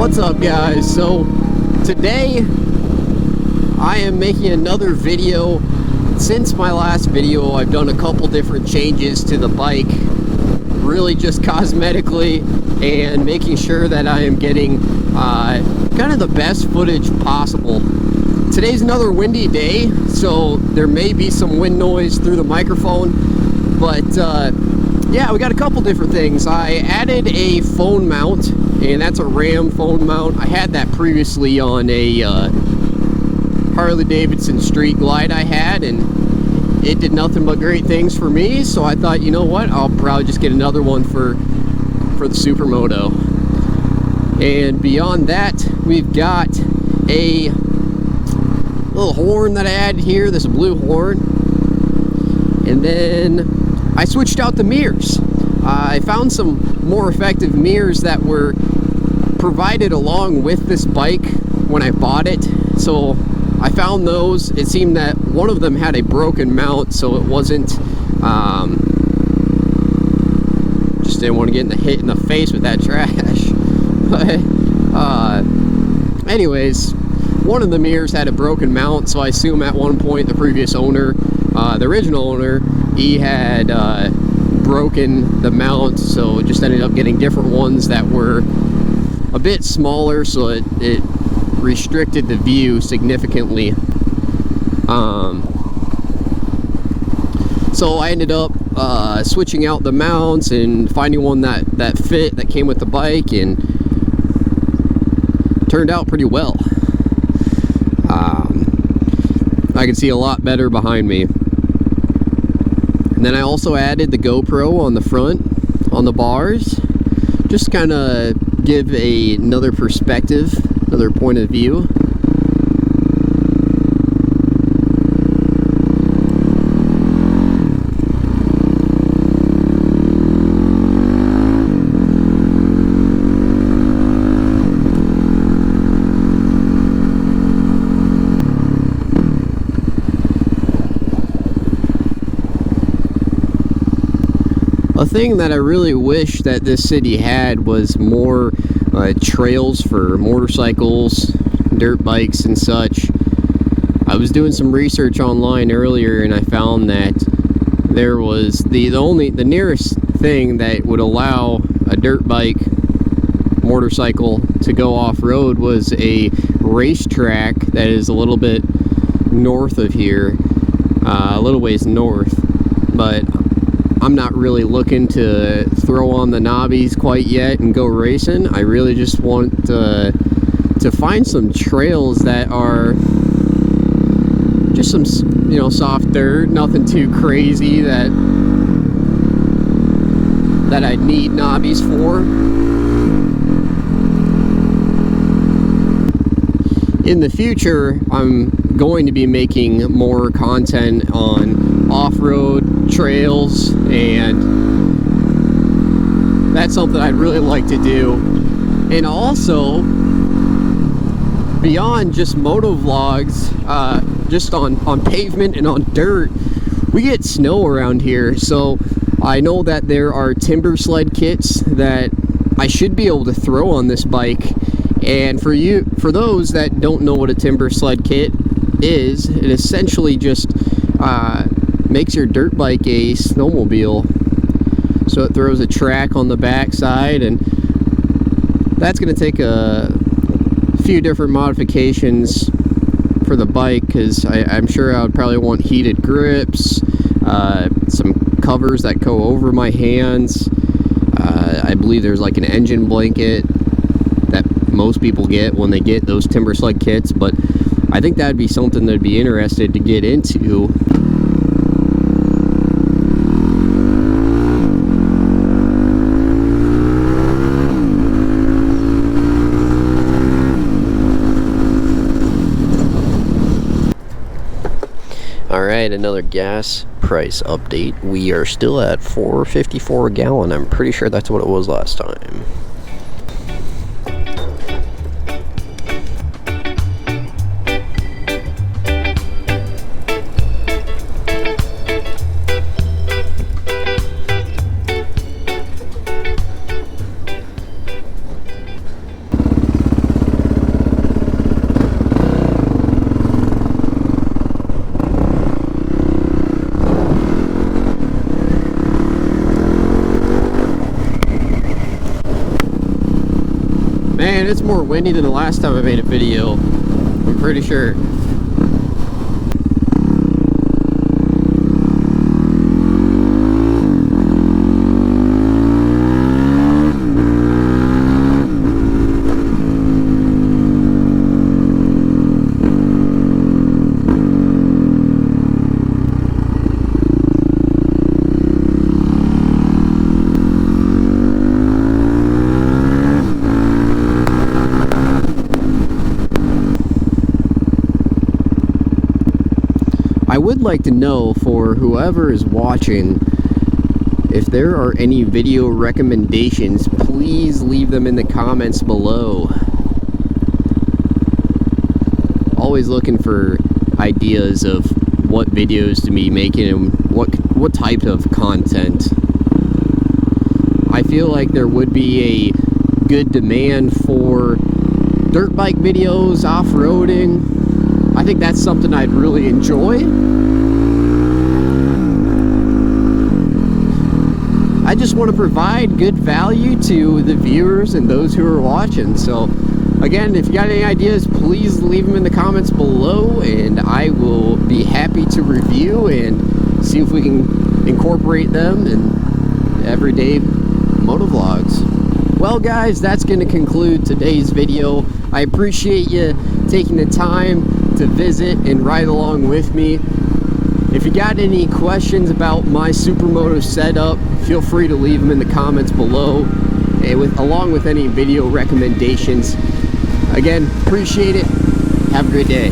What's up, guys? So today I am making another video. Since my last video, I've done a couple different changes to the bike, really just cosmetically, and making sure that I am getting kind of the best footage possible. Today's another windy day, so there may be some wind noise through the microphone, but yeah, we got a couple different things. I added a phone mount, and that's a RAM phone mount. I had that previously on a Harley-Davidson Street Glide I had, and it did nothing but great things for me, so I thought, you know what, I'll probably just get another one for the Supermoto. And beyond that, we've got a little horn that I added here, this blue horn, and then I switched out the mirrors. I found some more effective mirrors that were provided along with this bike when I bought it, so I found those. It seemed that one of them had a broken mount, so it wasn't just didn't want to get hit in the face with that trash. But anyways, one of the mirrors had a broken mount, so I assume at one point the previous owner, the original owner, he had broken the mount, so it just ended up getting different ones that were a bit smaller, so it restricted the view significantly. So I ended up switching out the mounts and finding one that fit, that came with the bike, and turned out pretty well. I can see a lot better behind me. And then I also added the GoPro on the front, on the bars, just kind of give another perspective, another point of view. A thing that I really wish that this city had was more trails for motorcycles, dirt bikes, and such. I was doing some research online earlier, and I found that there was the nearest thing that would allow a dirt bike, motorcycle to go off-road was a racetrack that is a little bit north of here, a little ways north, but I'm not really looking to throw on the knobbies quite yet and go racing. I really just want to find some trails that are just some, you know, soft dirt, nothing too crazy that I need knobbies for. In the future, I'm going to be making more content on off-road trails, and that's something I'd really like to do. And also, beyond just moto vlogs, just on pavement and on dirt, we get snow around here, so I know that there are timber sled kits that I should be able to throw on this bike. And for those that don't know what a timber sled kit is, it essentially just makes your dirt bike a snowmobile. So it throws a track on the back side, and that's going to take a few different modifications for the bike, because I'm sure I would probably want heated grips, some covers that go over my hands. I believe there's like an engine blanket that most people get when they get those timber sled kits, but I think that'd be something that'd be interested to get into. Alright, another gas price update. We are still at $4.54 a gallon. I'm pretty sure that's what it was last time. Man, it's more windy than the last time I made a video. I'm pretty sure. I would like to know, for whoever is watching, if there are any video recommendations, please leave them in the comments below. Always looking for ideas of what videos to be making and what type of content. I feel like there would be a good demand for dirt bike videos, off-roading. I think that's something I'd really enjoy. I just want to provide good value to the viewers and those who are watching. So again, if you got any ideas, please leave them in the comments below, and I will be happy to review and see if we can incorporate them in everyday motovlogs. Well guys, that's going to conclude today's video. I appreciate you taking the time to visit and ride along with me. If you got any questions about my Supermoto setup, feel free to leave them in the comments below, and along with any video recommendations. Again, appreciate it. Have a great day.